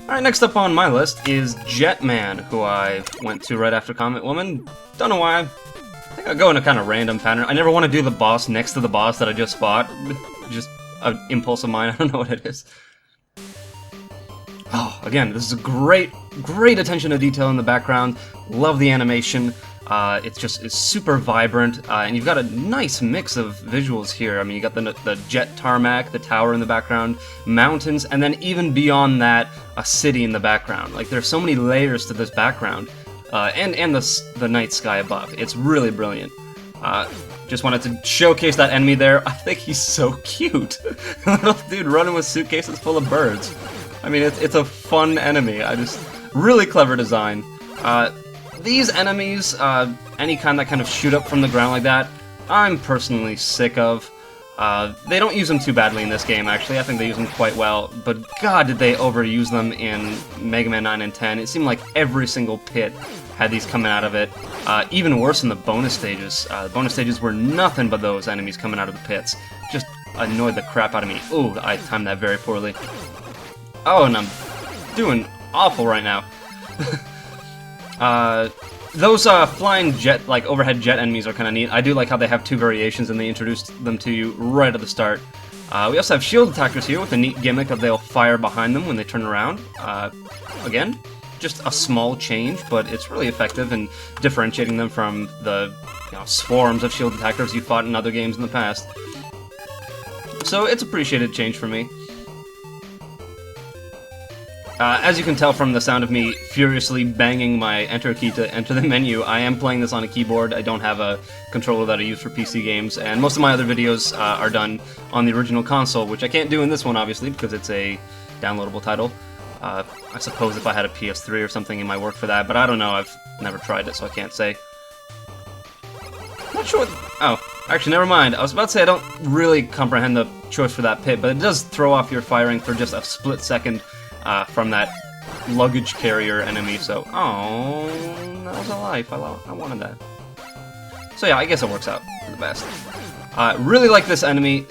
Alright, next up on my list is Jetman, who I went to right after Comet Woman. Don't know why. I think I'll go in a kind of random pattern. I never want to do the boss next to the boss that I just fought. Just an impulse of mine, I don't know what it is. Oh, again, this is a great attention to detail in the background. Love the animation. It's super vibrant, and you've got a nice mix of visuals here. I mean, you got the jet tarmac, the tower in the background, mountains, and then even beyond that, a city in the background. Like, there's so many layers to this background, and the night sky above. It's really brilliant. Just wanted to showcase that enemy there. I think he's so cute. Little dude running with suitcases full of birds. I mean, it's a fun enemy. Really clever design. These enemies, any kind that kind of shoot up from the ground like that, I'm personally sick of. They don't use them too badly in this game, actually. I think they use them quite well, but god, did they overuse them in Mega Man 9 and 10. It seemed like every single pit had these coming out of it. Even worse in the bonus stages. The bonus stages were nothing but those enemies coming out of the pits. Just annoyed the crap out of me. Ooh, I timed that very poorly. Oh, and I'm doing awful right now. Those flying jet, like overhead jet enemies are kind of neat. I do like how they have two variations and they introduced them to you right at the start. We also have shield attackers here with a neat gimmick of they'll fire behind them when they turn around. Again, just a small change, but it's really effective in differentiating them from the swarms of shield attackers you fought in other games in the past. So it's appreciated change for me. As you can tell from the sound of me furiously banging my enter key to enter the menu, I am playing this on a keyboard. I don't have a controller that I use for PC games, and most of my other videos are done on the original console, which I can't do in this one, obviously, because it's a downloadable title. I suppose if I had a PS3 or something, it might work for that, but I don't know. I've never tried it, so I can't say. Not sure. Oh, actually, never mind. I was about to say I don't really comprehend the choice for that pit, but it does throw off your firing for just a split second. From that luggage carrier enemy, so... Oh, that was a life. I wanted that. So yeah, I guess it works out for the best. Really like this enemy.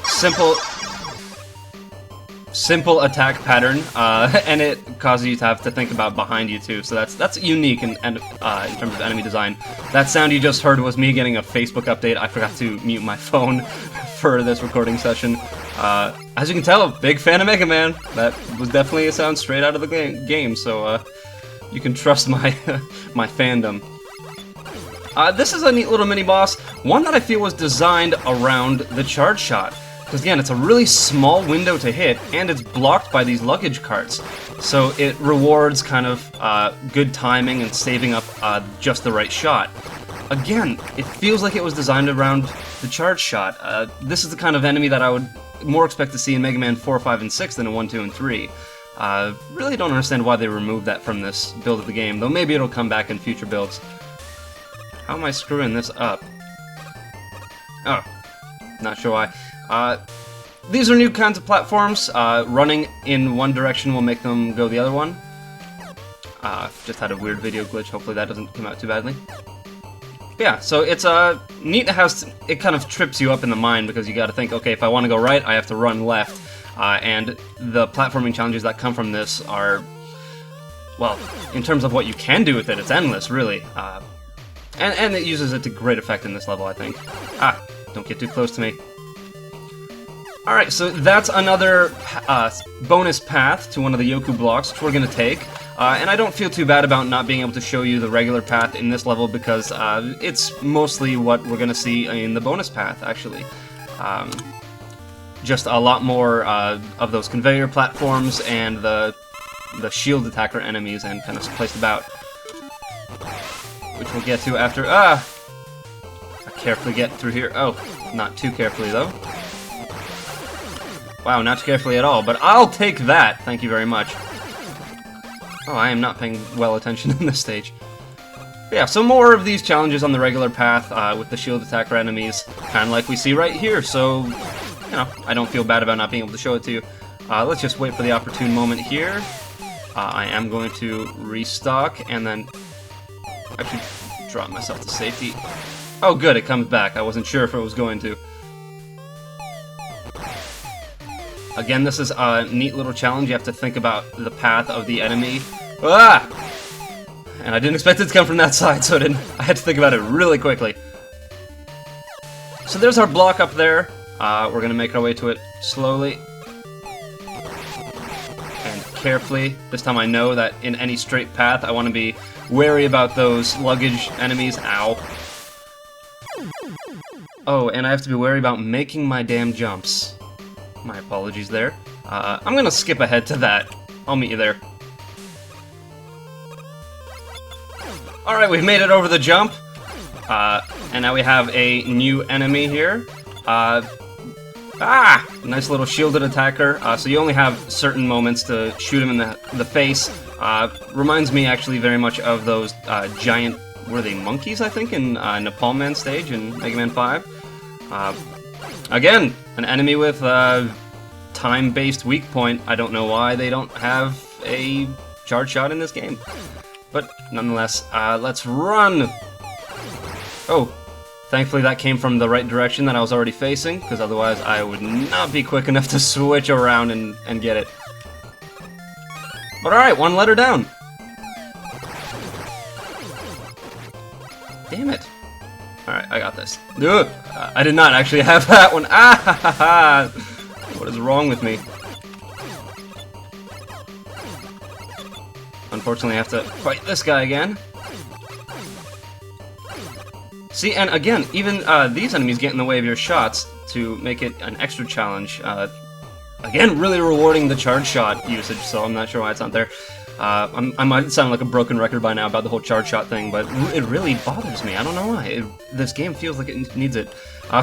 Simple attack pattern, and it causes you to have to think about behind you too, so that's unique in terms of enemy design. That sound you just heard was me getting a Facebook update. I forgot to mute my phone for this recording session. As you can tell, big fan of Mega Man. That was definitely a sound straight out of the game, so you can trust my my fandom. This is a neat little mini-boss, one that I feel was designed around the charge shot. Because again, it's a really small window to hit, and it's blocked by these luggage carts. So it rewards kind of good timing and saving up just the right shot. Again, it feels like it was designed around the charge shot. This is the kind of enemy that I would more expect to see in Mega Man 4, 5, and 6 than in 1, 2, and 3. Really don't understand why they removed that from this build of the game, though maybe it'll come back in future builds. How am I screwing this up? Oh, not sure why. These are new kinds of platforms. Running in one direction will make them go the other one. Just had a weird video glitch. Hopefully that doesn't come out too badly. But yeah, so it's neat how it kind of trips you up in the mind because you got to think, okay, if I want to go right, I have to run left. And the platforming challenges that come from this are, well, in terms of what you can do with it, it's endless, really. And it uses it to great effect in this level, I think. Don't get too close to me. Alright, so that's another bonus path to one of the Yoku blocks, which we're going to take. And I don't feel too bad about not being able to show you the regular path in this level because it's mostly what we're going to see in the bonus path, actually. Just a lot more of those conveyor platforms and the shield attacker enemies and kind of placed about. Which we'll get to after... I carefully get through here. Oh, not too carefully, though. Wow, not too carefully at all, but I'll take that! Thank you very much. Oh, I am not paying well attention in this stage. But yeah, so more of these challenges on the regular path with the shield attacker enemies, kind of like we see right here, so, you know, I don't feel bad about not being able to show it to you. Let's just wait for the opportune moment here. I am going to restock, and then... actually drop myself to safety. Oh good, it comes back. I wasn't sure if it was going to. Again, this is a neat little challenge. You have to think about the path of the enemy. Ah! And I didn't expect it to come from that side, so I had to think about it really quickly. So there's our block up there. We're gonna make our way to it slowly and carefully. This time I know that in any straight path, I want to be wary about those luggage enemies. Ow. Oh, and I have to be wary about making my damn jumps. My apologies there. I'm gonna skip ahead to that. I'll meet you there. Alright, we've made it over the jump. And now we have a new enemy here. Nice little shielded attacker. So you only have certain moments to shoot him in the face. Reminds me actually very much of those giant, were they monkeys, I think, in Napalm Man stage in Mega Man 5. Again, an enemy with time-based weak point. I don't know why they don't have a charge shot in this game. But nonetheless, let's run! Oh, thankfully that came from the right direction that I was already facing, because otherwise I would not be quick enough to switch around and get it. But alright, one letter down. Damn it. Alright, I got this. Ugh, I did not actually have that one. Ah ha ha ha! What is wrong with me? Unfortunately, I have to fight this guy again. See, and again, even these enemies get in the way of your shots to make it an extra challenge. Again, really rewarding the charge shot usage, so I'm not sure why it's not there. I might sound like a broken record by now about the whole charge shot thing, but it really bothers me. I don't know why. This game feels like it needs it.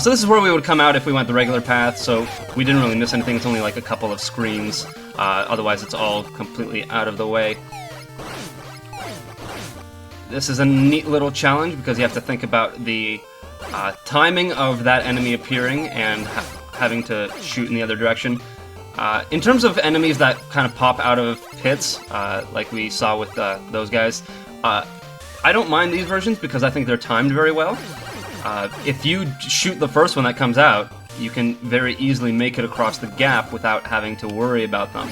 So this is where we would come out if we went the regular path, so we didn't really miss anything. It's only like a couple of screens. Otherwise, it's all completely out of the way. This is a neat little challenge because you have to think about the timing of that enemy appearing and having to shoot in the other direction. In terms of enemies that kind of pop out of pits, like we saw with those guys, I don't mind these versions because I think they're timed very well. If you shoot the first one that comes out, you can very easily make it across the gap without having to worry about them.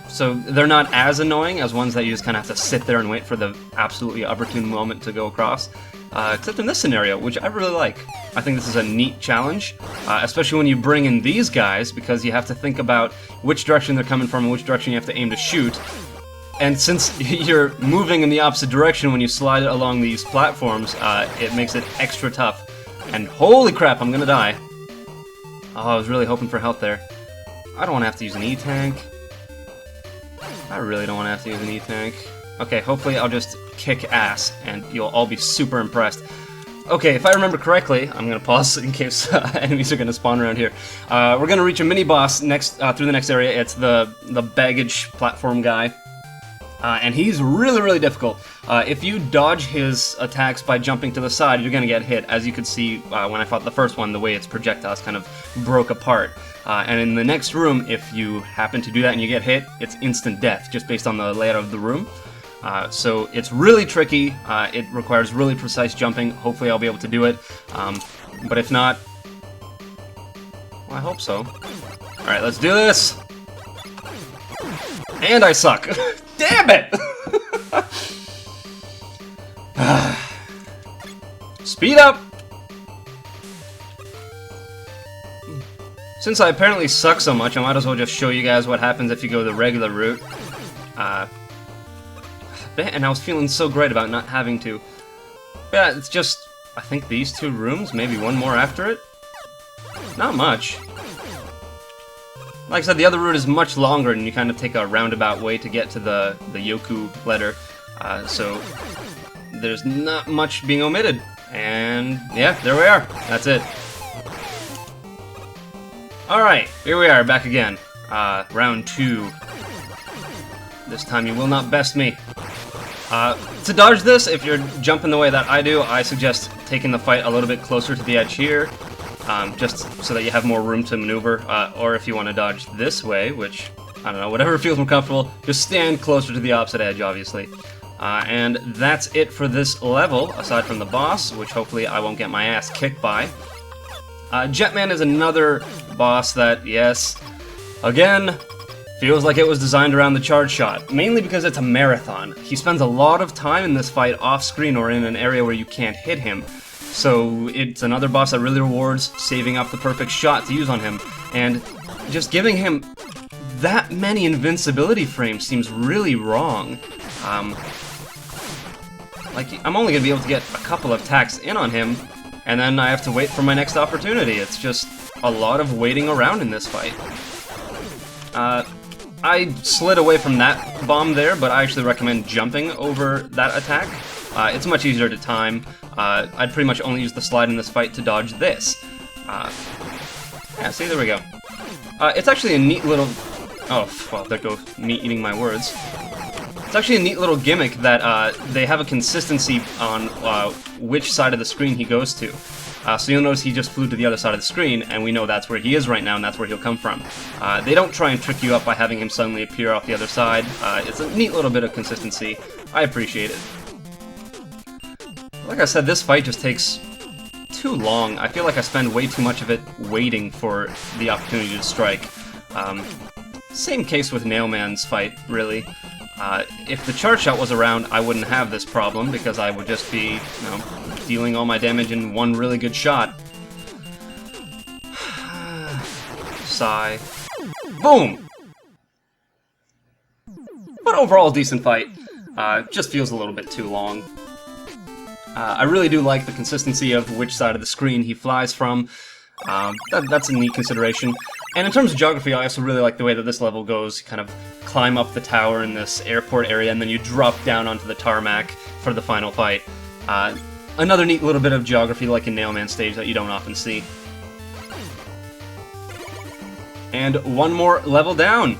So they're not as annoying as ones that you just kind of have to sit there and wait for the absolutely opportune moment to go across. Except in this scenario, which I really like. I think this is a neat challenge, especially when you bring in these guys, because you have to think about which direction they're coming from and which direction you have to aim to shoot. And since you're moving in the opposite direction when you slide along these platforms, it makes it extra tough. And holy crap, I'm gonna die. Oh, I was really hoping for help there. I don't want to have to use an E-tank. I really don't want to have to use an E-tank. Okay, hopefully I'll just kick ass, and you'll all be super impressed. Okay, if I remember correctly, I'm gonna pause in case enemies are gonna spawn around here. We're gonna reach a mini-boss next through the next area. It's the baggage platform guy. And he's really, really difficult. If you dodge his attacks by jumping to the side, you're gonna get hit. As you could see when I fought the first one, the way its projectiles kind of broke apart. And in the next room, if you happen to do that and you get hit, it's instant death, just based on the layout of the room. So it's really tricky. It requires really precise jumping. Hopefully I'll be able to do it. But if not, well, I hope so. Alright, let's do this! And I suck! Damn it! Speed up! Since I apparently suck so much, I might as well just show you guys what happens if you go the regular route. And I was feeling so great about not having to. Yeah, it's just, I think these two rooms, maybe one more after it? Not much. Like I said, the other route is much longer, and you kind of take a roundabout way to get to the Yoku letter. So there's not much being omitted. And yeah, there we are. That's it. Alright, here we are, back again. Round 2. This time you will not best me. To dodge this, if you're jumping the way that I do, I suggest taking the fight a little bit closer to the edge here. Just so that you have more room to maneuver, or if you want to dodge this way, which, I don't know, whatever feels more comfortable, just stand closer to the opposite edge, obviously. And that's it for this level, aside from the boss, which hopefully I won't get my ass kicked by. Jetman is another boss that, yes, Again, feels like it was designed around the charge shot, mainly because it's a marathon. He spends a lot of time in this fight off-screen or in an area where you can't hit him. So it's another boss that really rewards saving up the perfect shot to use on him, and just giving him that many invincibility frames seems really wrong. Like, I'm only going to be able to get a couple of attacks in on him, and then I have to wait for my next opportunity. It's just a lot of waiting around in this fight. I slid away from that bomb there, but I actually recommend jumping over that attack. It's much easier to time. I'd pretty much only use the slide in this fight to dodge this. Yeah, see, there we go. It's actually a neat little... Oh, well, there go me eating my words. It's actually a neat little gimmick that they have a consistency on which side of the screen he goes to. So you'll notice he just flew to the other side of the screen, and we know that's where he is right now, and that's where he'll come from. They don't try and trick you up by having him suddenly appear off the other side. It's a neat little bit of consistency. I appreciate it. Like I said, this fight just takes too long. I feel like I spend way too much of it waiting for the opportunity to strike. Same case with Nailman's fight, really. If the charge shot was around, I wouldn't have this problem, because I would just be, you know, dealing all my damage in one really good shot. Sigh. Boom! But overall, decent fight. Just feels a little bit too long. I really do like the consistency of which side of the screen he flies from. That's a neat consideration. And in terms of geography, I also really like the way that this level goes. You kind of climb up the tower in this airport area, and then you drop down onto the tarmac for the final fight. Another neat little bit of geography like in Nailman stage that you don't often see. And one more level down!